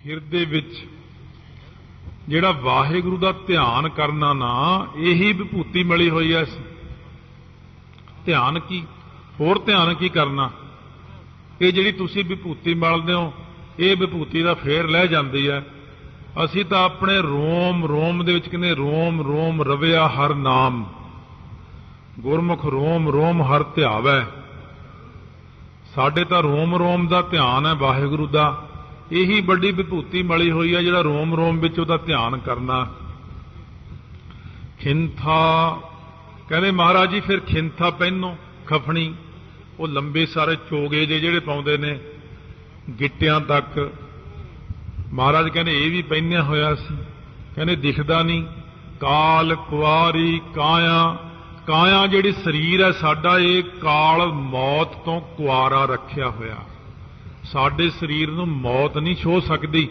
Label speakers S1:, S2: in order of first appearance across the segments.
S1: ਹਿਰਦੇ ਵਿੱਚ ਜਿਹੜਾ ਵਾਹਿਗੁਰੂ ਦਾ ਧਿਆਨ ਕਰਨਾ ਨਾ, ਇਹੀ ਵਿਭੂਤੀ ਮਿਲੀ ਹੋਈ ਐ। ਧਿਆਨ ਕੀ, ਹੋਰ ਧਿਆਨ ਕੀ ਕਰਨਾ? ਇਹ ਜਿਹੜੀ ਤੁਸੀਂ ਵਿਭੂਤੀ ਮਲਦੇ ਹੋ, ਇਹ ਵਿਭੂਤੀ ਦਾ ਫੇਰ ਲੈ ਜਾਂਦੀ ਹੈ। ਅਸੀਂ ਤਾਂ ਆਪਣੇ ਰੋਮ ਰੋਮ ਦੇ ਵਿੱਚ ਕਹਿੰਦੇ ਰੋਮ ਰੋਮ ਰਵਿਆ ਹਰ ਨਾਮ, ਗੁਰਮੁਖ ਰੋਮ ਰੋਮ ਹਰ ਧਿਆਵੈ। ਸਾਡੇ ਤਾਂ ਰੋਮ ਰੋਮ ਦਾ ਧਿਆਨ ਹੈ ਵਾਹਿਗੁਰੂ ਦਾ, ਇਹੀ ਵੱਡੀ ਵਿਭੂਤੀ ਮਲੀ ਹੋਈ ਹੈ, ਜਿਹੜਾ ਰੋਮ ਰੋਮ ਵਿੱਚ ਉਹਦਾ ਧਿਆਨ ਕਰਨਾ। ਖਿੰਥਾ ਕਹਿੰਦੇ ਮਹਾਰਾਜ ਜੀ ਫਿਰ ਖਿੰਥਾ ਪਹਿਨੋ, ਖਫਣੀ, ਉਹ ਲੰਬੇ ਸਾਰੇ ਚੋਗੇ ਜਿਹੜੇ ਪਾਉਂਦੇ ਨੇ ਗਿੱਟਿਆਂ ਤੱਕ। ਮਹਾਰਾਜ ਕਹਿੰਦੇ ਇਹ ਵੀ ਪਹਿਨਿਆ ਹੋਇਆ ਸੀ। ਕਹਿੰਦੇ ਦਿਖਦਾ ਨਹੀਂ। ਕਾਲ ਕੁਆਰੀ ਕਾਇਆ, ਕਾਇਆ ਜਿਹੜੀ ਸਰੀਰ ਹੈ ਸਾਡਾ, ਇਹ ਕਾਲ ਮੌਤ ਤੋਂ ਕੁਆਰਾ ਰੱਖਿਆ ਹੋਇਆ। ਸਾਡੇ ਸਰੀਰ ਨੂੰ ਮੌਤ ਨਹੀਂ ਛੋਹ ਸਕਦੀ,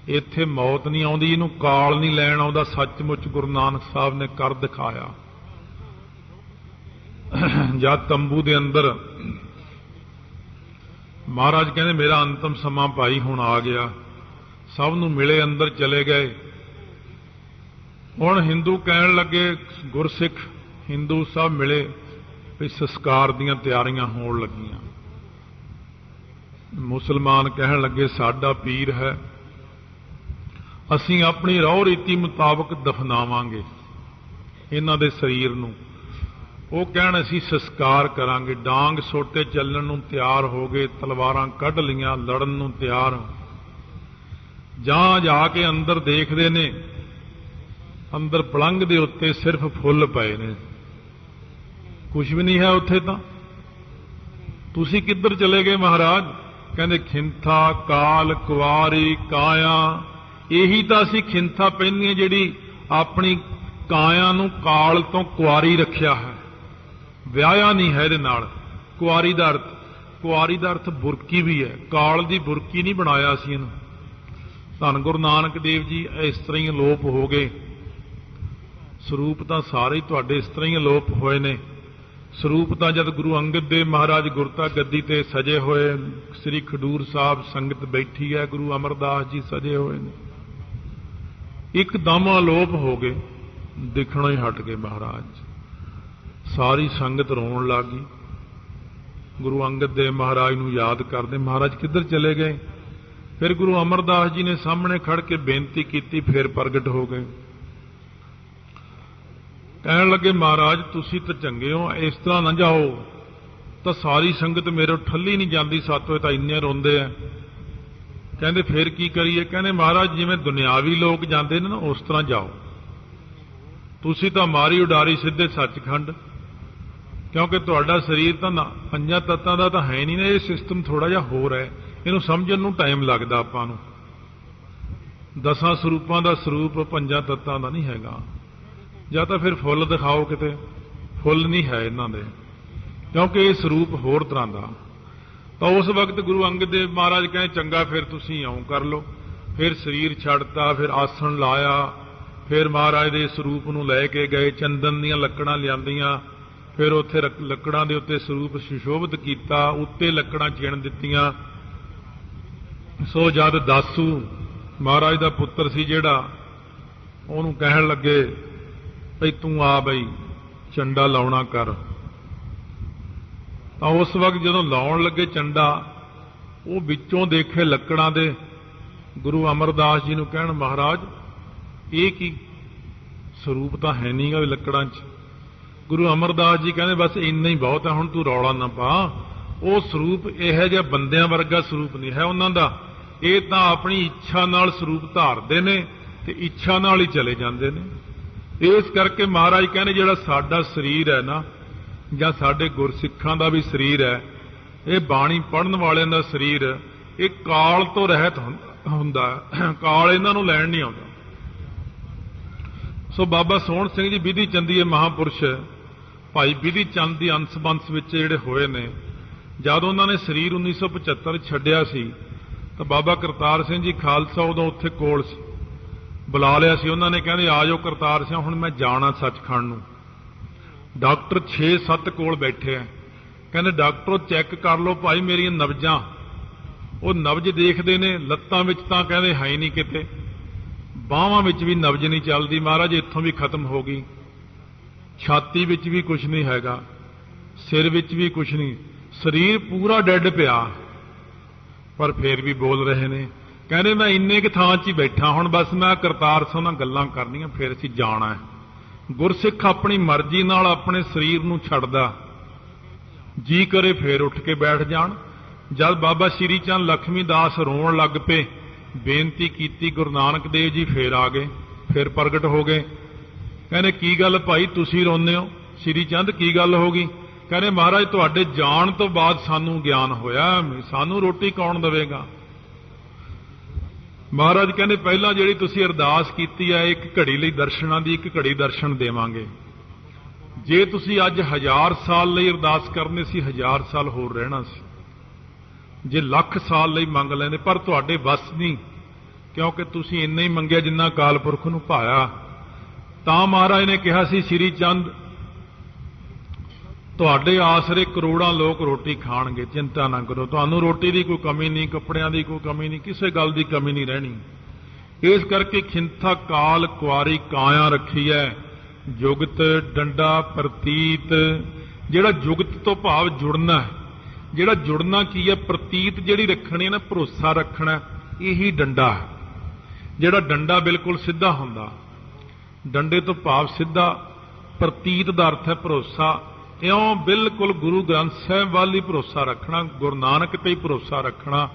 S1: ਇੱਥੇ ਮੌਤ ਨਹੀਂ ਆਉਂਦੀ, ਇਹਨੂੰ ਕਾਲ ਨਹੀਂ ਲੈਣ ਆਉਂਦਾ। ਸੱਚਮੁੱਚ ਗੁਰੂ ਨਾਨਕ ਸਾਹਿਬ ਨੇ ਕਰ ਦਿਖਾਇਆ। ਜਦ ਤੰਬੂ ਦੇ ਅੰਦਰ ਮਹਾਰਾਜ ਕਹਿੰਦੇ ਮੇਰਾ ਅੰਤਮ ਸਮਾਂ ਭਾਈ ਹੁਣ ਆ ਗਿਆ, ਸਭ ਨੂੰ ਮਿਲੇ, ਅੰਦਰ ਚਲੇ ਗਏ। ਹੁਣ ਹਿੰਦੂ ਕਹਿਣ ਲੱਗੇ, ਗੁਰਸਿੱਖ ਹਿੰਦੂ ਸਭ ਮਿਲੇ ਵੀ ਸੰਸਕਾਰ ਦੀਆਂ ਤਿਆਰੀਆਂ ਹੋਣ ਲੱਗੀਆਂ। ਮੁਸਲਮਾਨ ਕਹਿਣ ਲੱਗੇ ਸਾਡਾ ਪੀਰ ਹੈ, ਅਸੀਂ ਆਪਣੀ ਰਹੁ ਰੀਤੀ ਮੁਤਾਬਕ ਦਫਨਾਵਾਂਗੇ ਇਹਨਾਂ ਦੇ ਸਰੀਰ ਨੂੰ। ਉਹ ਕਹਿਣ ਅਸੀਂ ਸੰਸਕਾਰ ਕਰਾਂਗੇ। ਡਾਂਗ ਸੋਟੇ ਚੱਲਣ ਨੂੰ ਤਿਆਰ ਹੋ ਗਏ, ਤਲਵਾਰਾਂ ਕੱਢ ਲੀਆਂ, ਲੜਨ ਨੂੰ ਤਿਆਰ। ਜਾਂ ਜਾ ਕੇ ਅੰਦਰ ਦੇਖਦੇ ਨੇ, ਅੰਦਰ ਪਲੰਘ ਦੇ ਉੱਤੇ ਸਿਰਫ ਫੁੱਲ ਪਏ ਨੇ, ਕੁਝ ਵੀ ਨਹੀਂ ਹੈ ਉੱਥੇ। ਤਾਂ ਤੁਸੀਂ ਕਿੱਧਰ ਚਲੇ ਗਏ ਮਹਾਰਾਜ? ਕਹਿੰਦੇ ਖਿੰਥਾ ਕਾਲ ਕੁਆਰੀ ਕਾਇਆ, ਇਹੀ ਤਾਂ ਅਸੀਂ ਖਿੰਥਾ ਪਹਿਨੀਏ ਜਿਹੜੀ ਆਪਣੀ ਕਾਇਆ ਨੂੰ ਕਾਲ ਤੋਂ ਕੁਆਰੀ ਰੱਖਿਆ ਹੈ, ਵਿਆਹਿਆ ਨਹੀਂ ਹੈ ਇਹਦੇ ਨਾਲ। ਕੁਆਰੀ ਦਾ ਅਰਥ ਬੁਰਕੀ ਵੀ ਹੈ, ਕਾਲ ਦੀ ਬੁਰਕੀ ਨਹੀਂ ਬਣਾਇਆ ਅਸੀਂ ਇਹਨੂੰ। ਧੰਨ ਗੁਰੂ ਨਾਨਕ ਦੇਵ ਜੀ ਇਸ ਤਰ੍ਹਾਂ ਹੀ ਅਲੋਪ ਹੋ ਗਏ। ਸਰੂਪ ਤਾਂ ਸਾਰੇ ਹੀ ਤੁਹਾਡੇ ਇਸ ਤਰ੍ਹਾਂ ਹੀ ਅਲੋਪ ਹੋਏ ਨੇ। ਸਰੂਪ ਤਾਂ ਜਦ ਗੁਰੂ ਅੰਗਦ ਦੇਵ ਮਹਾਰਾਜ ਗੁਰਤਾ ਗੱਦੀ ਤੇ ਸਜੇ ਹੋਏ, ਸ੍ਰੀ ਖਡੂਰ ਸਾਹਿਬ ਸੰਗਤ ਬੈਠੀ ਹੈ, ਗੁਰੂ ਅਮਰਦਾਸ ਜੀ ਸਜੇ ਹੋਏ ਨੇ, ਇੱਕਦਮ ਅਲੋਪ ਹੋ ਗਏ, ਦਿਖਣੋਂ ਹੀ ਹਟ ਗਏ ਮਹਾਰਾਜ। ਸਾਰੀ ਸੰਗਤ ਰੋਣ ਲੱਗ ਗਈ, ਗੁਰੂ ਅੰਗਦ ਦੇਵ ਮਹਾਰਾਜ ਨੂੰ ਯਾਦ ਕਰਦੇ। ਮਹਾਰਾਜ ਕਿੱਧਰ ਚਲੇ ਗਏ? ਫਿਰ ਗੁਰੂ ਅਮਰਦਾਸ ਜੀ ਨੇ ਸਾਹਮਣੇ ਖੜ ਕੇ ਬੇਨਤੀ ਕੀਤੀ, ਫਿਰ ਪ੍ਰਗਟ ਹੋ ਗਏ। ਕਹਿਣ ਲੱਗੇ ਮਹਾਰਾਜ ਤੁਸੀਂ ਤਾਂ ਚੰਗੇ ਹੋ, ਇਸ ਤਰ੍ਹਾਂ ਨਾ ਜਾਓ। ਤਾਂ ਸਾਰੀ ਸੰਗਤ ਮੇਰੇ ਠੱਲੀ ਨਹੀਂ ਜਾਂਦੀ, ਸਾਤੋਂ ਤਾਂ ਇੰਨੇ ਰੋਂਦੇ ਆ। ਕਹਿੰਦੇ ਫਿਰ ਕੀ ਕਰੀਏ? ਕਹਿੰਦੇ ਮਹਾਰਾਜ ਜਿਵੇਂ ਦੁਨਿਆਵੀ ਲੋਕ ਜਾਂਦੇ ਨੇ ਨਾ, ਉਸ ਤਰ੍ਹਾਂ ਜਾਓ। ਤੁਸੀਂ ਤਾਂ ਮਾਰੀ ਉਡਾਰੀ ਸਿੱਧੇ ਸੱਚਖੰਡ, ਕਿਉਂਕਿ ਤੁਹਾਡਾ ਸਰੀਰ ਤਾਂ ਪੰਜਾਂ ਤੱਤਾਂ ਦਾ ਤਾਂ ਹੈ ਨਹੀਂ ਨਾ। ਇਹ ਸਿਸਟਮ ਥੋੜਾ ਜਿਹਾ ਹੋਰ ਹੈ, ਇਹਨੂੰ ਸਮਝਣ ਨੂੰ ਟਾਈਮ ਲੱਗਦਾ ਆਪਾਂ ਨੂੰ। 10 ਸਰੂਪਾਂ ਦਾ ਸਰੂਪ ਪੰਜਾਂ ਤੱਤਾਂ ਦਾ ਨਹੀਂ ਹੈਗਾ। ਜਾਂ ਤਾਂ ਫਿਰ ਫੁੱਲ ਦਿਖਾਓ ਕਿਤੇ, ਫੁੱਲ ਨਹੀਂ ਹੈ ਇਹਨਾਂ ਦੇ, ਕਿਉਂਕਿ ਇਹ ਸਰੂਪ ਹੋਰ ਤਰ੍ਹਾਂ ਦਾ। ਤਾਂ ਉਸ ਵਕਤ ਗੁਰੂ ਅੰਗਦ ਦੇਵ ਮਹਾਰਾਜ ਕਹਿੰਦੇ ਚੰਗਾ ਫਿਰ ਤੁਸੀਂ ਇਉਂ ਕਰ ਲਓ। ਫਿਰ ਸਰੀਰ ਛੱਡਤਾ, ਫਿਰ ਆਸਣ ਲਾਇਆ, ਫਿਰ ਮਹਾਰਾਜ ਦੇ ਸਰੂਪ ਨੂੰ ਲੈ ਕੇ ਗਏ, ਚੰਦਨ ਦੀਆਂ ਲੱਕੜਾਂ ਲਿਆਂਦੀਆਂ, ਫਿਰ ਉੱਥੇ ਲੱਕੜਾਂ ਦੇ ਉੱਤੇ ਸਰੂਪ ਸੁਸ਼ੋਭਿਤ ਕੀਤਾ, ਉੱਤੇ ਲੱਕੜਾਂ ਚਿਣ ਦਿੱਤੀਆਂ। ਸੋ ਜਦ ਦਾਸੂ ਮਹਾਰਾਜ ਦਾ ਪੁੱਤਰ ਸੀ ਜਿਹੜਾ, ਉਹਨੂੰ ਕਹਿਣ ਲੱਗੇ ਭਈ ਤੂੰ ਆ ਬਈ ਚੰਡਾ ਲਾਉਣਾ ਕਰ। ਤਾਂ ਉਸ ਵਕਤ ਜਦੋਂ ਲਾਉਣ ਲੱਗੇ ਚੰਡਾ, ਉਹ ਵਿੱਚੋਂ ਦੇਖੇ ਲੱਕੜਾਂ ਦੇ, ਗੁਰੂ ਅਮਰਦਾਸ ਜੀ ਨੂੰ ਕਹਿਣ ਮਹਾਰਾਜ ਇਹ ਕੀ ਸਰੂਪ ਤਾਂ ਹੈ ਨਹੀਂਗਾ ਵੀ ਲੱਕੜਾਂ 'ਚ। ਗੁਰੂ ਅਮਰਦਾਸ ਜੀ ਕਹਿੰਦੇ ਬਸ ਇੰਨਾ ਹੀ ਬਹੁਤ ਹੈ, ਹੁਣ ਤੂੰ ਰੌਲਾ ਨਾ ਪਾ। ਉਹ ਸਰੂਪ ਇਹੋ ਜਿਹਾ ਬੰਦਿਆਂ ਵਰਗਾ ਸਰੂਪ ਨਹੀਂ ਹੈ ਉਹਨਾਂ ਦਾ। ਇਹ ਤਾਂ ਆਪਣੀ ਇੱਛਾ ਨਾਲ ਸਰੂਪ ਧਾਰਦੇ ਨੇ ਤੇ ਇੱਛਾ ਨਾਲ ਹੀ ਚਲੇ ਜਾਂਦੇ ਨੇ। ਇਸ ਕਰਕੇ ਮਹਾਰਾਜ ਕਹਿੰਦੇ ਜਿਹੜਾ ਸਾਡਾ ਸਰੀਰ ਹੈ ਨਾ, ਜਾਂ ਸਾਡੇ ਗੁਰਸਿੱਖਾਂ ਦਾ ਵੀ ਸਰੀਰ ਹੈ, ਇਹ ਬਾਣੀ ਪੜ੍ਹਨ ਵਾਲਿਆਂ ਦਾ ਸਰੀਰ, ਇਹ ਕਾਲ ਤੋਂ ਰਹਿਤ ਹੁੰਦਾ। ਕਾਲ ਇਹਨਾਂ ਨੂੰ ਲੈਣ ਨਹੀਂ ਆਉਂਦਾ। ਸੋ ਬਾਬਾ ਸੋਹਣ ਸਿੰਘ ਜੀ ਵਿਧੀ ਚੰਦੀਏ ਮਹਾਂਪੁਰਸ਼, ਭਾਈ ਵਿਧੀ ਚੰਦ ਦੀ ਅੰਸ ਬੰਸ ਵਿੱਚ ਜਿਹੜੇ ਹੋਏ ਨੇ, ਜਦ ਉਹਨਾਂ ਨੇ ਸਰੀਰ 1975 ਛੱਡਿਆ ਸੀ ਤਾਂ ਬਾਬਾ ਕਰਤਾਰ ਸਿੰਘ ਜੀ ਖਾਲਸਾ ਉਦੋਂ ਉੱਥੇ ਕੋਲ ਸੀ, ਬੁਲਾ ਲਿਆ ਸੀ ਉਹਨਾਂ ਨੇ। ਕਹਿੰਦੇ ਆ ਜਾਓ ਕਰਤਾਰ ਸਿੰਘ, ਹੁਣ ਮੈਂ ਜਾਣਾ ਸੱਚਖੰਡ ਨੂੰ। ਡਾਕਟਰ 6-7 ਕੋਲ ਬੈਠੇ ਆ। ਕਹਿੰਦੇ ਡਾਕਟਰ ਚੈੱਕ ਕਰ ਲਓ ਭਾਈ ਮੇਰੀਆਂ ਨਬਜ਼ਾਂ, ਉਹ ਨਬਜ ਦੇਖਦੇ ਨੇ। ਲੱਤਾਂ ਵਿੱਚ ਤਾਂ ਕਹਿੰਦੇ ਹੈ ਹੀ ਨਹੀਂ ਕਿਤੇ, ਬਾਹਾਂ ਵਿੱਚ ਵੀ ਨਬਜ ਨਹੀਂ ਚੱਲਦੀ। ਮਹਾਰਾਜ ਇੱਥੋਂ ਵੀ ਖਤਮ ਹੋ ਗਈ। ਛਾਤੀ ਵਿੱਚ ਵੀ ਕੁਝ ਨਹੀਂ ਹੈਗਾ, ਸਿਰ ਵਿੱਚ ਵੀ ਕੁਝ ਨਹੀਂ, ਸਰੀਰ ਪੂਰਾ ਡੈੱਡ ਪਿਆ। ਪਰ ਫੇਰ ਵੀ ਬੋਲ ਰਹੇ ਨੇ, ਕਹਿੰਦੇ ਮੈਂ ਇੰਨੇ ਕੁ ਥਾਂ 'ਚ ਹੀ ਬੈਠਾ, ਹੁਣ ਬਸ ਮੈਂ ਕਰਤਾਰ ਸਿੰਘ ਨਾਲ ਗੱਲਾਂ ਕਰਨੀਆਂ, ਫਿਰ ਅਸੀਂ ਜਾਣਾ ਹੈ। ਗੁਰਸਿੱਖ ਆਪਣੀ ਮਰਜ਼ੀ ਨਾਲ ਆਪਣੇ ਸਰੀਰ ਨੂੰ ਛੱਡਦਾ, ਜੀ ਕਰੇ ਫੇਰ ਉੱਠ ਕੇ ਬੈਠ ਜਾਣ। ਜਦ ਬਾਬਾ ਸ਼੍ਰੀ ਚੰਦ ਲਖਮੀ ਦਾਸ ਰੋਣ ਲੱਗ ਪਏ, ਬੇਨਤੀ ਕੀਤੀ, ਗੁਰੂ ਨਾਨਕ ਦੇਵ ਜੀ ਫੇਰ ਆ ਗਏ, ਫੇਰ ਪ੍ਰਗਟ ਹੋ ਗਏ। ਕਹਿੰਦੇ ਕੀ ਗੱਲ ਭਾਈ ਤੁਸੀਂ ਰੋਂਦੇ ਹੋ? ਸ਼੍ਰੀ ਚੰਦ ਕੀ ਗੱਲ ਹੋ ਗਈ? ਕਹਿੰਦੇ ਮਹਾਰਾਜ ਤੁਹਾਡੇ ਜਾਣ ਤੋਂ ਬਾਅਦ ਸਾਨੂੰ ਗਿਆਨ ਹੋਇਆ, ਸਾਨੂੰ ਰੋਟੀ ਕੌਣ ਦੇਵੇਗਾ? ਮਹਾਰਾਜ ਕਹਿੰਦੇ ਪਹਿਲਾਂ ਜਿਹੜੀ ਤੁਸੀਂ ਅਰਦਾਸ ਕੀਤੀ ਹੈ ਇੱਕ ਘੜੀ ਲਈ ਦਰਸ਼ਨਾਂ ਦੀ, ਇੱਕ ਘੜੀ ਦਰਸ਼ਨ ਦੇਵਾਂਗੇ। ਜੇ ਤੁਸੀਂ ਅੱਜ 1000 ਸਾਲ ਲਈ ਅਰਦਾਸ ਕਰਨੀ ਸੀ, 1000 ਸਾਲ ਹੋਰ ਰਹਿਣਾ ਸੀ। ਜੇ ਲੱਖ ਸਾਲ ਲਈ ਮੰਗ ਲੈਂਦੇ, ਪਰ ਤੁਹਾਡੇ ਵੱਸ ਨਹੀਂ, ਕਿਉਂਕਿ ਤੁਸੀਂ ਇੰਨਾ ਹੀ ਮੰਗਿਆ ਜਿੰਨਾ ਅਕਾਲ ਪੁਰਖ ਨੂੰ ਭਾਇਆ। ਤਾਂ ਮਹਾਰਾਜ ਨੇ ਕਿਹਾ ਸੀ, ਸ਼੍ਰੀ ਚੰਦ ਤੁਹਾਡੇ ਆਸਰੇ ਕਰੋੜਾਂ ਲੋਕ ਰੋਟੀ ਖਾਣਗੇ, ਚਿੰਤਾ ਨਾ ਕਰੋ, ਤੁਹਾਨੂੰ ਰੋਟੀ ਦੀ ਕੋਈ ਕਮੀ ਨਹੀਂ, ਕੱਪੜਿਆਂ ਦੀ ਕੋਈ ਕਮੀ ਨਹੀਂ, ਕਿਸੇ ਗੱਲ ਦੀ ਕਮੀ ਨਹੀਂ ਰਹਿਣੀ। ਇਸ ਕਰਕੇ ਖਿੰਥਾ ਕਾਲ ਕੁਆਰੀ ਕਾਇਆ ਰੱਖੀ ਹੈ, ਜੁਗਤ ਡੰਡਾ ਪ੍ਰਤੀਤ। ਜਿਹੜਾ ਜੁਗਤ ਤੋਂ ਭਾਵ ਜੁੜਨਾ ਹੈ, ਜਿਹੜਾ ਜੁੜਨਾ ਕੀ ਹੈ? ਪ੍ਰਤੀਤ ਜਿਹੜੀ ਰੱਖਣੀ ਹੈ ਨਾ, ਭਰੋਸਾ ਰੱਖਣਾ, ਇਹੀ ਡੰਡਾ ਹੈ। ਜਿਹੜਾ ਡੰਡਾ ਬਿਲਕੁਲ ਸਿੱਧਾ ਹੁੰਦਾ, ਡੰਡੇ ਤੋਂ ਭਾਵ ਸਿੱਧਾ, ਪ੍ਰਤੀਤ ਦਾ ਅਰਥ ਹੈ ਭਰੋਸਾ। ਇਉਂ ਬਿਲਕੁਲ ਗੁਰੂ ਗ੍ਰੰਥ ਸਾਹਿਬ ਵੱਲ ਹੀ ਭਰੋਸਾ ਰੱਖਣਾ, ਗੁਰੂ ਨਾਨਕ ਤੇ ਹੀ ਭਰੋਸਾ ਰੱਖਣਾ।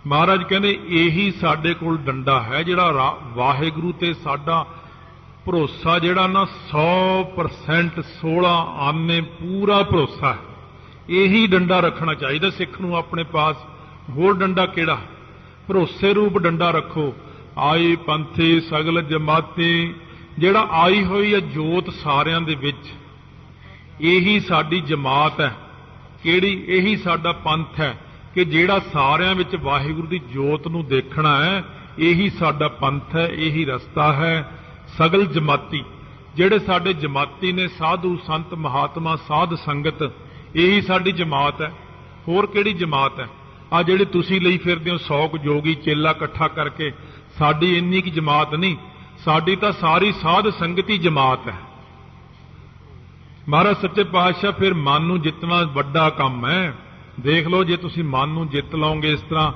S1: ਮਹਾਰਾਜ ਕਹਿੰਦੇ ਇਹੀ ਸਾਡੇ ਕੋਲ ਡੰਡਾ ਹੈ, ਜਿਹੜਾ ਵਾਹਿਗੁਰੂ ਤੇ ਸਾਡਾ ਭਰੋਸਾ ਜਿਹੜਾ ਨਾ 100% 16 ਆਨੇ ਪੂਰਾ ਭਰੋਸਾ ਹੈ। ਇਹੀ ਡੰਡਾ ਰੱਖਣਾ ਚਾਹੀਦਾ ਸਿੱਖ ਨੂੰ ਆਪਣੇ ਪਾਸ। ਹੋਰ ਡੰਡਾ ਕਿਹੜਾ? ਭਰੋਸੇ ਰੂਪ ਡੰਡਾ ਰੱਖੋ। ਆਈ ਪੰਥੀ ਸਗਲ ਜਮਾਤੀ, ਜਿਹੜਾ ਆਈ ਹੋਈ ਹੈ ਜੋਤ ਸਾਰਿਆਂ ਦੇ ਵਿੱਚ, ਇਹੀ ਸਾਡੀ ਜਮਾਤ ਹੈ। ਕਿਹੜੀ? ਇਹੀ ਸਾਡਾ ਪੰਥ ਹੈ ਕਿ ਜਿਹੜਾ ਸਾਰਿਆਂ ਵਿੱਚ ਵਾਹਿਗੁਰੂ ਦੀ ਜੋਤ ਨੂੰ ਦੇਖਣਾ ਹੈ, ਇਹੀ ਸਾਡਾ ਪੰਥ ਹੈ, ਇਹੀ ਰਸਤਾ ਹੈ। ਸਗਲ ਜਮਾਤੀ, ਜਿਹੜੇ ਸਾਡੇ ਜਮਾਤੀ ਨੇ, ਸਾਧੂ ਸੰਤ ਮਹਾਤਮਾ ਸਾਧ ਸੰਗਤ, ਇਹੀ ਸਾਡੀ ਜਮਾਤ ਹੈ। ਹੋਰ ਕਿਹੜੀ ਜਮਾਤ ਹੈ? ਆ ਜਿਹੜੇ ਤੁਸੀਂ ਲਈ ਫਿਰਦੇ ਹੋ 100 ਕੁ ਜੋਗੀ ਚੇਲਾ ਇਕੱਠਾ ਕਰਕੇ, ਸਾਡੀ ਇੰਨੀ ਕੀ ਜਮਾਤ ਨਹੀਂ, ਸਾਡੀ ਤਾਂ ਸਾਰੀ ਸਾਧ ਸੰਗਤੀ ਜਮਾਤ ਹੈ। ਮਹਾਰਾਜ ਸੱਚੇ ਪਾਤਸ਼ਾਹ ਫਿਰ ਮਨ ਨੂੰ ਜਿੱਤਣਾ ਵੱਡਾ ਕੰਮ ਹੈ। ਦੇਖ ਲਓ, ਜੇ ਤੁਸੀਂ ਮਨ ਨੂੰ ਜਿੱਤ ਲਓਗੇ ਇਸ ਤਰ੍ਹਾਂ,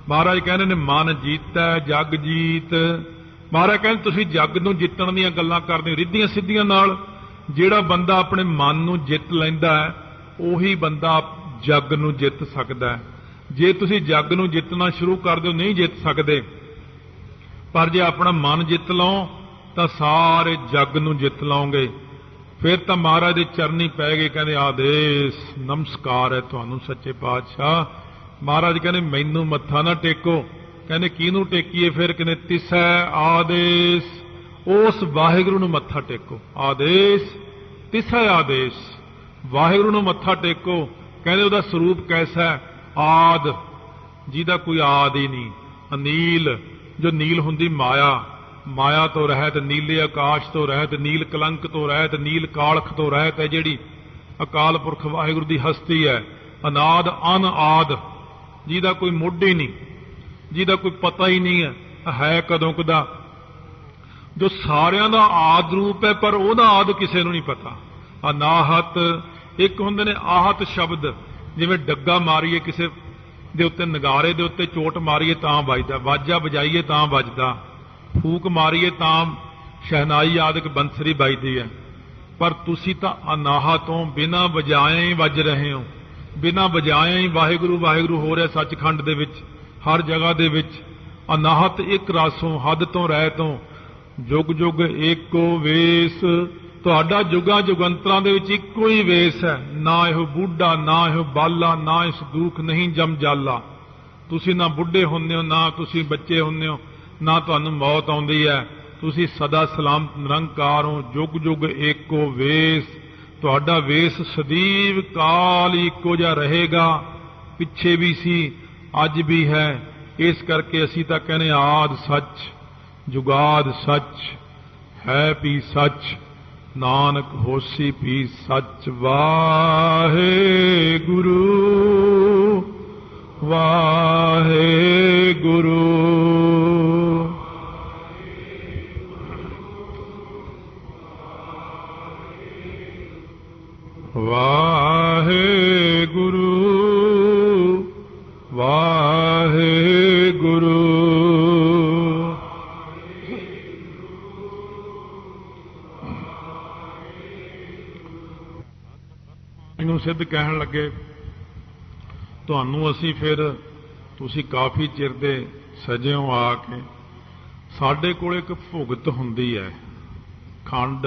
S1: ਮਹਾਰਾਜ ਕਹਿੰਦੇ ਨੇ ਮਨ ਜੀਤੈ ਜਗ ਜੀਤ। ਮਹਾਰਾਜ ਕਹਿੰਦੇ ਤੁਸੀਂ ਜਗ ਨੂੰ ਜਿੱਤਣ ਦੀਆਂ ਗੱਲਾਂ ਕਰਦੇ ਹੋ ਰਿੱਧੀਆਂ ਸਿੱਧੀਆਂ ਨਾਲ। ਜਿਹੜਾ ਬੰਦਾ ਆਪਣੇ ਮਨ ਨੂੰ ਜਿੱਤ ਲੈਂਦਾ ਹੈ, ਉਹੀ ਬੰਦਾ ਜਗ ਨੂੰ ਜਿੱਤ ਸਕਦਾ ਹੈ। ਜੇ ਤੁਸੀਂ ਜਗ ਨੂੰ ਜਿੱਤਣਾ ਸ਼ੁਰੂ ਕਰ ਦਿਓ, ਨਹੀਂ ਜਿੱਤ ਸਕਦੇ। ਪਰ ਜੇ ਆਪਣਾ ਮਨ ਜਿੱਤ ਲਓ ਤਾਂ ਸਾਰੇ ਜਗ ਨੂੰ ਜਿੱਤ ਲਓਗੇ। ਫਿਰ ਤਾਂ ਮਹਾਰਾਜ ਦੇ ਚਰਨੀ ਪੈ ਗਏ। ਕਹਿੰਦੇ ਆਦੇਸ਼ ਨਮਸਕਾਰ ਹੈ ਤੁਹਾਨੂੰ ਸੱਚੇ ਪਾਤਸ਼ਾਹ। ਮਹਾਰਾਜ ਕਹਿੰਦੇ ਮੈਨੂੰ ਮੱਥਾ ਨਾ ਟੇਕੋ। ਕਹਿੰਦੇ ਕਿਹਨੂੰ ਟੇਕੀਏ? ਫਿਰ ਕਹਿੰਦੇ ਤਿਸੈ ਆਦੇਸ਼, ਉਸ ਵਾਹਿਗੁਰੂ ਨੂੰ ਮੱਥਾ ਟੇਕੋ। ਆਦੇਸ਼ ਤਿਸੈ ਆਦੇਸ਼, ਵਾਹਿਗੁਰੂ ਨੂੰ ਮੱਥਾ ਟੇਕੋ। ਕਹਿੰਦੇ ਉਹਦਾ ਸਰੂਪ ਕੈਸਾ ਹੈ? ਆਦ, ਜਿਹਦਾ ਕੋਈ ਆਦ ਹੀ ਨਹੀਂ। ਅਨੀਲ, ਜੋ ਨੀਲ ਹੁੰਦੀ ਮਾਇਆ, ਮਾਇਆ ਤੋਂ ਰਹਿਤ, ਨੀਲੇ ਆਕਾਸ਼ ਤੋਂ ਰਹਿਤ, ਨੀਲ ਕਲੰਕ ਤੋਂ ਰਹਿਤ, ਨੀਲ ਕਾਲਖ ਤੋਂ ਰਹਿਤ ਹੈ ਜਿਹੜੀ ਅਕਾਲ ਪੁਰਖ ਵਾਹਿਗੁਰੂ ਦੀ ਹਸਤੀ ਹੈ। ਅਨਾਦ ਅਨਆਦ, ਜਿਹਦਾ ਕੋਈ ਮੁੱਢ ਹੀ ਨਹੀਂ, ਜਿਹਦਾ ਕੋਈ ਪਤਾ ਹੀ ਨਹੀਂ ਹੈ ਕਦੋਂ ਕਦਾ, ਜੋ ਸਾਰਿਆਂ ਦਾ ਆਦ ਰੂਪ ਹੈ, ਪਰ ਉਹਦਾ ਆਦ ਕਿਸੇ ਨੂੰ ਨਹੀਂ ਪਤਾ। ਅਨਾਹਤ, ਇੱਕ ਹੁੰਦੇ ਨੇ ਆਹਤ ਸ਼ਬਦ, ਜਿਵੇਂ ਡੱਗਾ ਮਾਰੀਏ ਕਿਸੇ ਦੇ ਉੱਤੇ, ਨਗਾਰੇ ਦੇ ਉੱਤੇ ਚੋਟ ਮਾਰੀਏ ਤਾਂ ਵੱਜਦਾ, ਵਾਜਾ ਵਜਾਈਏ ਤਾਂ ਵੱਜਦਾ, ਫੂਕ ਮਾਰੀਏ ਤਾਂ ਸ਼ਹਿਨਾਈ ਆਦਿਕ ਬੰਸਰੀ ਵੱਜਦੀ ਹੈ। ਪਰ ਤੁਸੀਂ ਤਾਂ ਅਨਾਹਤ ਤੋਂ ਬਿਨਾਂ ਵਜਾਇਆ ਹੀ ਵੱਜ ਰਹੇ ਹੋ। ਬਿਨਾਂ ਵਜਾਇਆ ਹੀ ਵਾਹਿਗੁਰੂ ਵਾਹਿਗੁਰੂ ਹੋ ਰਿਹਾ ਸੱਚਖੰਡ ਦੇ ਵਿੱਚ, ਹਰ ਜਗ੍ਹਾ ਦੇ ਵਿੱਚ। ਅਨਾਹਤ ਇੱਕ ਰਾਸੋਂ, ਹੱਦ ਤੋਂ ਰਹਿ ਤੋਂ, ਜੁਗ ਜੁਗ ਏਕੋ ਵੇਸ। ਤੁਹਾਡਾ ਜੁਗਾਂ ਜੁਗੰਤਰਾਂ ਦੇ ਵਿੱਚ ਇੱਕੋ ਹੀ ਵੇਸ ਹੈ। ਨਾ ਇਹੋ ਬੁੱਢਾ, ਨਾ ਇਹੋ ਬਾਲਾ, ਨਾ ਇਸ ਦੁੱਖ ਨਹੀਂ ਜਮ ਜਾਲਾ। ਤੁਸੀਂ ਨਾ ਬੁੱਢੇ ਹੁੰਦੇ ਹੋ, ਨਾ ਤੁਸੀਂ ਬੱਚੇ ਹੁੰਦੇ ਹੋ, ਨਾ ਤੁਹਾਨੂੰ ਮੌਤ ਆਉਂਦੀ ਹੈ। ਤੁਸੀਂ ਸਦਾ ਸਲਾਮਤ ਨਿਰੰਕਾਰ ਹੋ। ਜੁਗ ਜੁਗ ਏਕੋ ਵੇਸ, ਤੁਹਾਡਾ ਵੇਸ ਸਦੀਵ ਕਾਲ ਇੱਕੋ ਜਿਹਾ ਰਹੇਗਾ। ਪਿੱਛੇ ਵੀ ਸੀ, ਅੱਜ ਵੀ ਹੈ। ਇਸ ਕਰਕੇ ਅਸੀਂ ਤਾਂ ਕਹਿੰਦੇ ਆਦ ਸੱਚ, ਜੁਗਾਦ ਸੱਚ, ਹੈ ਵੀ ਸੱਚ, ਨਾਨਕ ਹੋਸੀ ਵੀ ਸੱਚ। ਵਾਹਿਗੁਰੂ ਵਾਹਿਗੁਰੂ। ਵਾਹਿਗੁਰੂ ਵਾਹਿਗੁਰੂ। ਇਹਨੂੰ ਸਿੱਧ ਕਹਿਣ ਲੱਗੇ ਤੁਹਾਨੂੰ ਅਸੀਂ ਫਿਰ ਤੁਸੀਂ ਕਾਫੀ ਚਿਰ ਦੇ ਸਜਿਓ ਆ ਕੇ ਸਾਡੇ ਕੋਲ ਇੱਕ ਭੁਗਤ ਹੁੰਦੀ ਹੈ, ਖੰਡ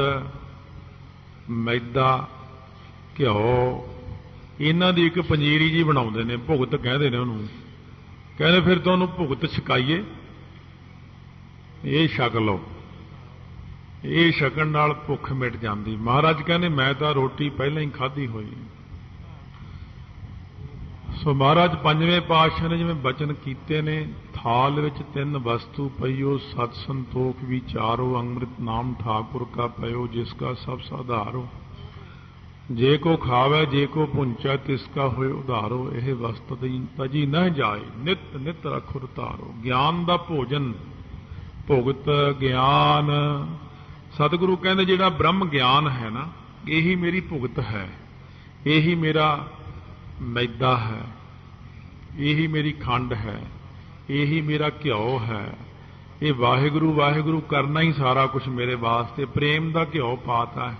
S1: ਮੈਦਾ ਘਿਓ ਇਹਨਾਂ ਦੀ ਇੱਕ ਪੰਜੀਰੀ ਜੀ ਬਣਾਉਂਦੇ ਨੇ, ਭੁਗਤ ਕਹਿੰਦੇ ਨੇ ਉਹਨੂੰ। ਕਹਿੰਦੇ ਫਿਰ ਤੁਹਾਨੂੰ ਭੁਗਤ ਛਕਾਈਏ, ਇਹ ਛਕ ਲਓ, ਇਹ ਛਕਣ ਨਾਲ ਭੁੱਖ ਮਿਟ ਜਾਂਦੀ। ਮਹਾਰਾਜ ਕਹਿੰਦੇ ਮੈਂ ਤਾਂ ਰੋਟੀ ਪਹਿਲਾਂ ਹੀ ਖਾਧੀ ਹੋਈ। ਸੋ ਮਹਾਰਾਜ ਪੰਜਵੇਂ ਪਾਤਸ਼ਾਹ ਨੇ ਜਿਵੇਂ ਬਚਨ ਕੀਤੇ ਨੇ, ਥਾਲ ਵਿੱਚ ਤਿੰਨ ਵਸਤੂ ਪਈਓ, ਸਤ ਸੰਤੋਖ ਵਿਚਾਰੋ, ਅੰਮ੍ਰਿਤ ਨਾਮ ਠਾਕੁਰ ਕਾ ਪਇਓ, ਜਿਸ ਕਾ ਸਭ ਸਾਧਾਰੋ, ਜੇ ਕੋ ਖਾਵੇ ਜੇ ਕੋ ਪੁੰਚਾ ਤਿਸ ਕਾ ਹੋਏ ਉਧਾਰੋ, ਇਹ ਵਸਤ ਤਜੀ ਨਾ ਜਾਏ, ਨਿਤ ਨਿਤ ਰਖੁਰ ਧਾਰੋ। ਗਿਆਨ ਦਾ ਭੋਜਨ, ਭੁਗਤ ਗਿਆਨ। ਸਤਿਗੁਰੂ ਕਹਿੰਦੇ ਜਿਹੜਾ ਬ੍ਰਹਮ ਗਿਆਨ ਹੈ ਨਾ, ਇਹੀ ਮੇਰੀ ਭੁਗਤ ਹੈ, ਇਹੀ ਮੇਰਾ ਮੈਦਾ ਹੈ, ਇਹੀ ਮੇਰੀ ਖੰਡ ਹੈ, ਇਹੀ ਮੇਰਾ ਘਿਓ ਹੈ। ਇਹ ਵਾਹਿਗੁਰੂ ਵਾਹਿਗੁਰੂ ਕਰਨਾ ਹੀ ਸਾਰਾ ਕੁਝ ਮੇਰੇ ਵਾਸਤੇ, ਪ੍ਰੇਮ ਦਾ ਘਿਓ ਪਾਤਾ ਹੈ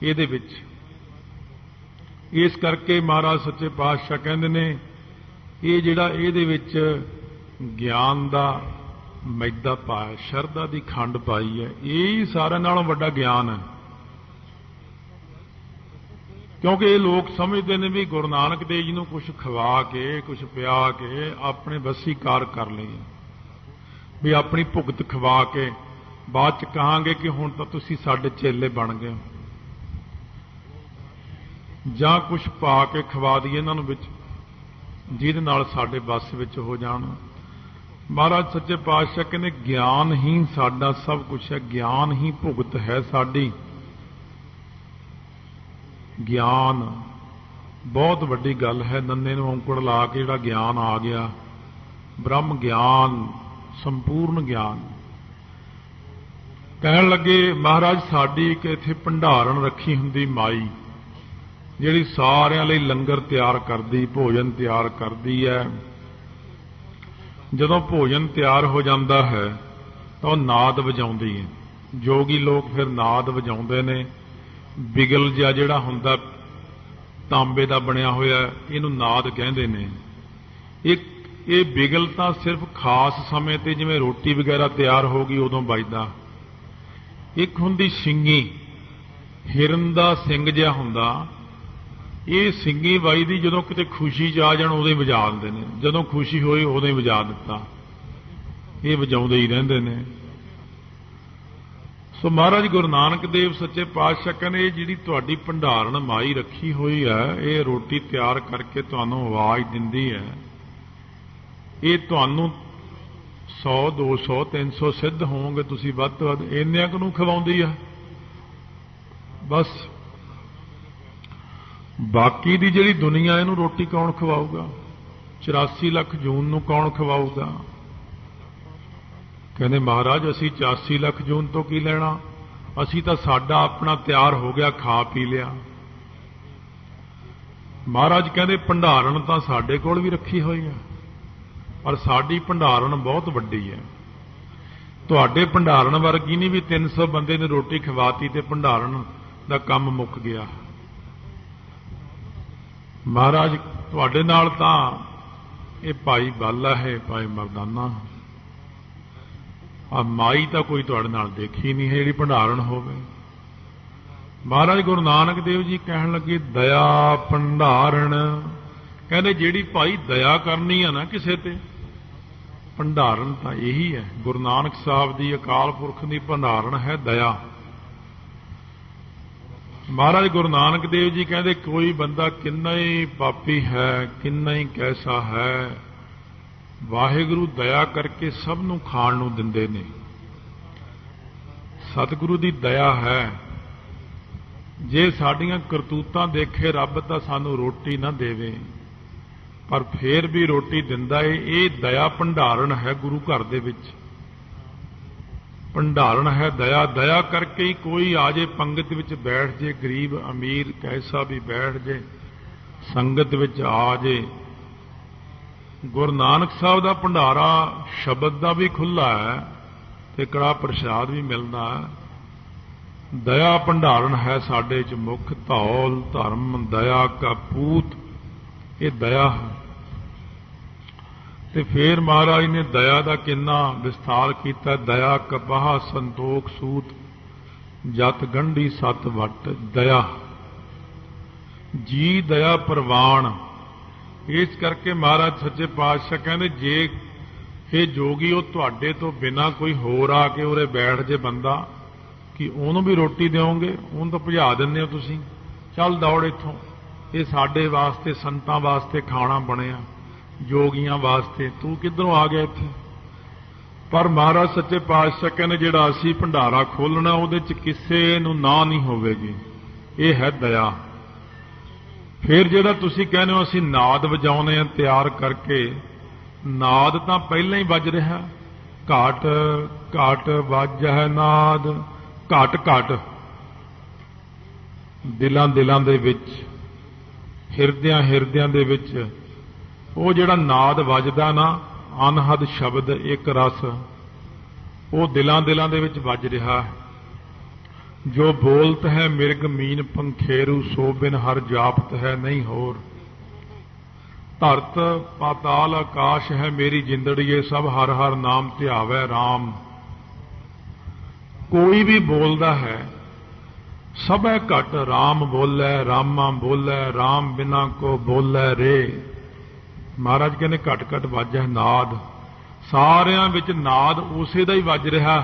S1: ਇਹਦੇ ਵਿੱਚ। ਇਸ ਕਰਕੇ ਮਹਾਰਾਜ ਸੱਚੇ ਪਾਤਸ਼ਾਹ ਕਹਿੰਦੇ ਨੇ ਇਹ ਜਿਹੜਾ ਇਹਦੇ ਵਿੱਚ ਗਿਆਨ ਦਾ ਮੈਦਾ ਪਾਇਆ, ਸ਼ਰਧਾ ਦੀ ਖੰਡ ਪਾਈ ਹੈ, ਇਹ ਹੀ ਸਾਰਿਆਂ ਨਾਲੋਂ ਵੱਡਾ ਗਿਆਨ ਹੈ। ਕਿਉਂਕਿ ਇਹ ਲੋਕ ਸਮਝਦੇ ਨੇ ਵੀ ਗੁਰੂ ਨਾਨਕ ਦੇਵ ਜੀ ਨੂੰ ਕੁਝ ਖਵਾ ਕੇ ਕੁਝ ਪਿਆ ਕੇ ਆਪਣੇ ਵਸੀਕਾਰ ਕਰ ਲਈਏ, ਵੀ ਆਪਣੀ ਭੁਗਤ ਖਵਾ ਕੇ ਬਾਅਦ ਚ ਕਹਾਂਗੇ ਕਿ ਹੁਣ ਤਾਂ ਤੁਸੀਂ ਸਾਡੇ ਚੇਲੇ ਬਣ ਗਏ, ਜਾਂ ਕੁਝ ਪਾ ਕੇ ਖਵਾ ਦਈਏ ਇਹਨਾਂ ਨੂੰ ਵਿੱਚ ਜਿਹਦੇ ਨਾਲ ਸਾਡੇ ਵੱਸ ਵਿੱਚ ਹੋ ਜਾਣ। ਮਹਾਰਾਜ ਸੱਚੇ ਪਾਤਸ਼ਾਹ ਕਹਿੰਦੇ ਗਿਆਨ ਹੀ ਸਾਡਾ ਸਭ ਕੁਝ ਹੈ, ਗਿਆਨ ਹੀ ਭੁਗਤ ਹੈ ਸਾਡੀ। ਗਿਆਨ ਬਹੁਤ ਵੱਡੀ ਗੱਲ ਹੈ। ਨੰਨੇ ਨੂੰ ਔਂਕੜ ਲਾ ਕੇ ਜਿਹੜਾ ਗਿਆਨ ਆ ਗਿਆ, ਬ੍ਰਹਮ ਗਿਆਨ, ਸੰਪੂਰਨ ਗਿਆਨ। ਕਹਿਣ ਲੱਗੇ ਮਹਾਰਾਜ ਸਾਡੀ ਇੱਕ ਇੱਥੇ ਭੰਡਾਰਨ ਰੱਖੀ ਹੁੰਦੀ ਮਾਈ, ਜਿਹੜੀ ਸਾਰਿਆਂ ਲਈ ਲੰਗਰ ਤਿਆਰ ਕਰਦੀ, ਭੋਜਨ ਤਿਆਰ ਕਰਦੀ ਹੈ। ਜਦੋਂ ਭੋਜਨ ਤਿਆਰ ਹੋ ਜਾਂਦਾ ਹੈ ਤਾਂ ਉਹ ਨਾਦ ਵਜਾਉਂਦੀ ਹੈ। ਜੋਗੀ ਲੋਕ ਫਿਰ ਨਾਦ ਵਜਾਉਂਦੇ ਨੇ। ਬਿਗਲ ਜਿਹਾ ਜਿਹੜਾ ਹੁੰਦਾ ਤਾਂਬੇ ਦਾ ਬਣਿਆ ਹੋਇਆ, ਇਹਨੂੰ ਨਾਦ ਕਹਿੰਦੇ ਨੇ। ਇਹ ਬਿਗਲ ਤਾਂ ਸਿਰਫ ਖਾਸ ਸਮੇਂ ਤੇ, ਜਿਵੇਂ ਰੋਟੀ ਵਗੈਰਾ ਤਿਆਰ ਹੋ ਗਈ ਉਦੋਂ ਵੱਜਦਾ। ਇੱਕ ਹੁੰਦੀ ਸਿੰਗੀ, ਹਿਰਨ ਦਾ ਸਿੰਗ ਜਿਹਾ ਹੁੰਦਾ, ਇਹ ਸਿੰਗੀ ਵੱਜਦੀ ਜਦੋਂ ਕਿਤੇ ਖੁਸ਼ੀ 'ਚ ਆ ਜਾਣ ਉਦੋਂ ਹੀ ਵਜਾ ਦਿੰਦੇ ਨੇ, ਜਦੋਂ ਖੁਸ਼ੀ ਹੋਈ ਉਦੋਂ ਹੀ ਵਜਾ ਦਿੱਤਾ। ਇਹ ਵਜਾਉਂਦੇ ਹੀ ਰਹਿੰਦੇ ਨੇ। ਸੋ ਮਹਾਰਾਜ ਗੁਰੂ ਨਾਨਕ ਦੇਵ ਸੱਚੇ ਪਾਤਸ਼ਾਹ ਕਹਿੰਦੇ ਇਹ ਜਿਹੜੀ ਤੁਹਾਡੀ ਭੰਡਾਰਨ ਮਾਈ ਰੱਖੀ ਹੋਈ ਹੈ, ਇਹ ਰੋਟੀ ਤਿਆਰ ਕਰਕੇ ਤੁਹਾਨੂੰ ਆਵਾਜ਼ ਦਿੰਦੀ ਹੈ। ਇਹ ਤੁਹਾਨੂੰ 100 200 300 ਸਿੱਧ ਹੋਵੋਗੇ ਤੁਸੀਂ ਵੱਧ ਤੋਂ ਵੱਧ, ਇੰਨਿਆਂ ਕੁ ਨੂੰ ਖਵਾਉਂਦੀ ਆ ਬਸ। ਬਾਕੀ ਦੀ ਜਿਹੜੀ ਦੁਨੀਆ ਇਹਨੂੰ ਰੋਟੀ ਕੌਣ ਖਵਾਊਗਾ? 84 ਲੱਖ ਜੂਨ ਨੂੰ ਕੌਣ ਖਵਾਊਗਾ? ਕਹਿੰਦੇ ਮਹਾਰਾਜ ਅਸੀਂ 84 ਲੱਖ ਜੂਨ ਤੋਂ ਕੀ ਲੈਣਾ, ਅਸੀਂ ਤਾਂ ਸਾਡਾ ਆਪਣਾ ਤਿਆਰ ਹੋ ਗਿਆ, ਖਾ ਪੀ ਲਿਆ। ਮਹਾਰਾਜ ਕਹਿੰਦੇ ਭੰਡਾਰਨ ਤਾਂ ਸਾਡੇ ਕੋਲ ਵੀ ਰੱਖੀ ਹੋਈ ਹੈ, ਪਰ ਸਾਡੀ ਭੰਡਾਰਨ ਬਹੁਤ ਵੱਡੀ ਹੈ। ਤੁਹਾਡੇ ਭੰਡਾਰਨ ਵਰਗੀ ਨਹੀਂ ਵੀ 300 ਬੰਦੇ ਨੇ ਰੋਟੀ ਖਵਾਤੀ ਤੇ ਭੰਡਾਰਨ ਦਾ ਕੰਮ ਮੁੱਕ ਗਿਆ। ਮਹਾਰਾਜ ਤੁਹਾਡੇ ਨਾਲ ਤਾਂ ਇਹ ਭਾਈ ਬਾਲਾ ਹੈ, ਭਾਈ ਮਰਦਾਨਾ, ਆ ਮਾਈ ਤਾਂ ਕੋਈ ਤੁਹਾਡੇ ਨਾਲ ਦੇਖੀ ਨਹੀਂ ਹੈ ਜਿਹੜੀ ਭੰਡਾਰਨ ਹੋਵੇ। ਮਹਾਰਾਜ ਗੁਰੂ ਨਾਨਕ ਦੇਵ ਜੀ ਕਹਿਣ ਲੱਗੇ ਦਇਆ ਭੰਡਾਰਨ। ਕਹਿੰਦੇ ਜਿਹੜੀ ਭਾਈ ਦਇਆ ਕਰਨੀ ਆ ਨਾ ਕਿਸੇ ਤੇ, ਭੰਡਾਰਨ ਤਾਂ ਇਹੀ ਹੈ। ਗੁਰੂ ਨਾਨਕ ਸਾਹਿਬ ਦੀ ਅਕਾਲ ਪੁਰਖ ਦੀ ਭੰਡਾਰਨ ਹੈ ਦਇਆ। ਮਹਾਰਾਜ ਗੁਰੂ ਨਾਨਕ ਦੇਵ ਜੀ ਕਹਿੰਦੇ ਕੋਈ ਬੰਦਾ ਕਿੰਨਾ ਹੀ ਪਾਪੀ ਹੈ, ਕਿੰਨਾ ਹੀ ਕੈਸਾ ਹੈ, ਵਾਹਿਗੁਰੂ ਦਇਆ ਕਰਕੇ ਸਭ ਨੂੰ ਖਾਣ ਨੂੰ ਦਿੰਦੇ ਨੇ। ਸਤਿਗੁਰੂ ਦੀ ਦਇਆ ਹੈ। ਜੇ ਸਾਡੀਆਂ ਕਰਤੂਤਾਂ ਦੇਖੇ ਰੱਬ ਤਾਂ ਸਾਨੂੰ ਰੋਟੀ ਨਾ ਦੇਵੇ, पर फिर भी रोटी दिंदा है। ये दया भंडारण है गुरु घर दे विच, भंडारण है दया। दया करके ही कोई आ जाए पंगत विच बैठ जे, गरीब अमीर कैसा भी बैठ जे, संगत विच आ जे। गुरु नानक साहब का भंडारा शब्द का भी खुला है ते कड़ा प्रसाद भी मिलता है। दया भंडारण है साडे च मुख, धौल धर्म दया का पूत, ये दया है। ते फिर महाराज ने दया का कितना विस्तार किया। दया कपाह संतोख सूत, जत गंढी सत वट दया, जी दया प्रवान। इस करके महाराज सच्चे पातशाह कहते जे ये जोगी वो तुहाडे तो बिना कोई होर आके उरे बैठ जे बंदा कि उन्होंने भी रोटी देओगे, उन्होंने तो भजा दिंदे हो तुसीं, चल दौड़ इत्थों। ये साडे वास्ते संतां वास्ते खाना बनिया, जोगियां वास्ते, तू किधरों आ गया इत्थे। पर महाराज सच्चे पातशाह कहने जिहड़ा असीं भंडारा खोलना उहदे च किसे नूं ना नहीं होवेगी, ये है दया। फिर जिहड़ा तुसीं कहने हो असीं नाद वजाउने आ तैयार करके, नाद तां पहिलां ही वज रिहा, घट घट वज है नाद, घट घट दिलां दिलां दे विच, हिरदियां हिरदियां दे विच वो जिहड़ा नाद वजदा ना, अनहद शब्द एक रस, वो दिलां दिलां दे विच वज रिहा है। जो बोलत है मिर्ग मीन पंखेरू, सो बिन हर जापत है नहीं होर। धरत पाताल आकाश है मेरी जिंदड़िए, सब हर हर नाम ध्यावै राम। कोई भी बोलदा है सबै घट राम बोलै, रामा बोलै राम बिना को बोलै रे। महाराज कहने घट घट वज है नाद, सारियां विच नाद उसे दा ही वज रिहा।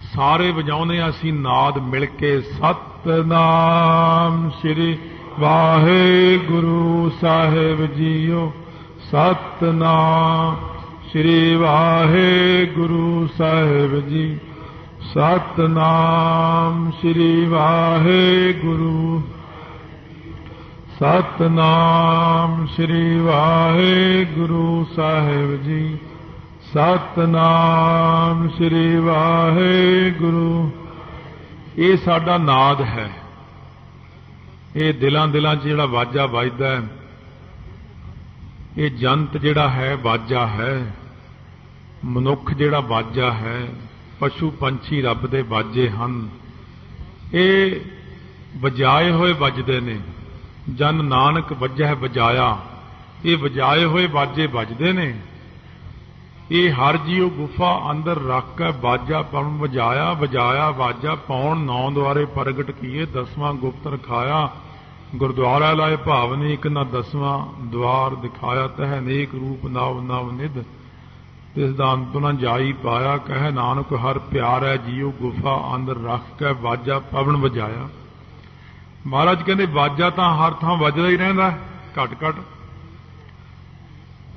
S1: सारे वजाउने असी नाद मिल के, सतनाम श्री वाहेगुरु साहिब जीओ, सतनाम श्री वाहेगुरु साहिब जी, सतनाम श्री वाहेगुरु, सतनाम श्री वाहेगुरु साहिब जी, सतनाम श्री वाहेगुरु। ये साडा नाद है, ये दिलां दिलां च जिहड़ा वाजा वजदा है, ये जंत जिहड़ा है वाजा है, मनुख जिहड़ा वाजा है, पशु पंछी रब दे वाजे हन। ये वजाए होए वजदे ने, जन नानक वजह वजाया, ये वजाए होए वाजे वजदे ने। ये हर जीव गुफा अंदर रख के बाजा पवन वजाया, वजाया बाजा पौन नौ द्वारे प्रगट किए, 10वां गुप्त रखाया। गुरुद्वारा लाए भावनी एक न 10वां द्वार दिखाया, तह अनेक रूप नव नव निध, तिस दा अंत न जाई पाया। कह नानक हर प्यार है जीव गुफा अंदर रख के बाजा पवन वजाया। महाराज कहते बाजा तो हर थां वजदा ही रहिंदा घट घट।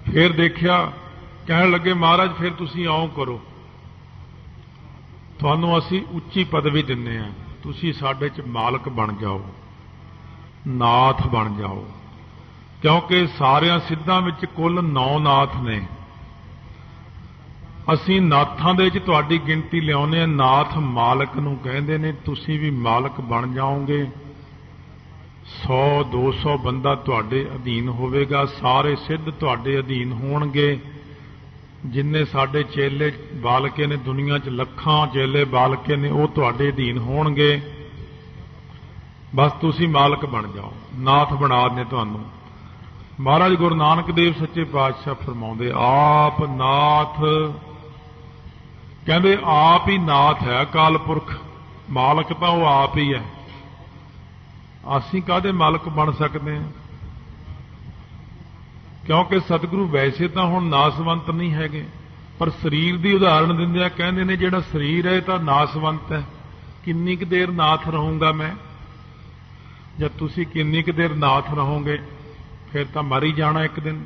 S1: फिर देखिया कहने लगे महाराज फिर तुसी आओ करो, तुहानू असी उच्ची पदवी दिन्ने आ, तुसी साडे च मालक बन जाओ, नाथ बन जाओ। क्योंकि सारियां सिद्धां विच कुल 9 नाथ ने, असी नाथां दे च तुहाडी गिनती लियाउने आ। नाथ मालक नूं कहंदे ने, तुसी भी मालक बन जाओगे। 100-200 बंदा तुहाडे अधीन होवेगा, सारे सिद्ध तुहाडे अधीन होणगे। जिन्ने साडे चेले बालके ने दुनिया च लखां चेले बालके ने, वो तुहाडे अधीन होणगे। बस तुसी मालक बन जाओ, नाथ बना देने तुहानू। महाराज गुरु नानक देव सच्चे पातशाह फरमाउंदे, आप नाथ, कहंदे आप ही नाथ है, अकाल पुरख। मालक तो वो आप ही है, असीं काहदे मालक बन सकते हैं? क्योंकि सतगुरु वैसे तो हुण नासवंत नहीं हैगे, पर शरीर की उदाहरण दिंदे कहंदे ने जिहड़ा शरीर है तो नासवंत है, किन्नी क देर नाथ रहूंगा मैं? जब तुसीं किन्नी क देर नाथ रहोगे फिर तो मर ही जाना एक दिन।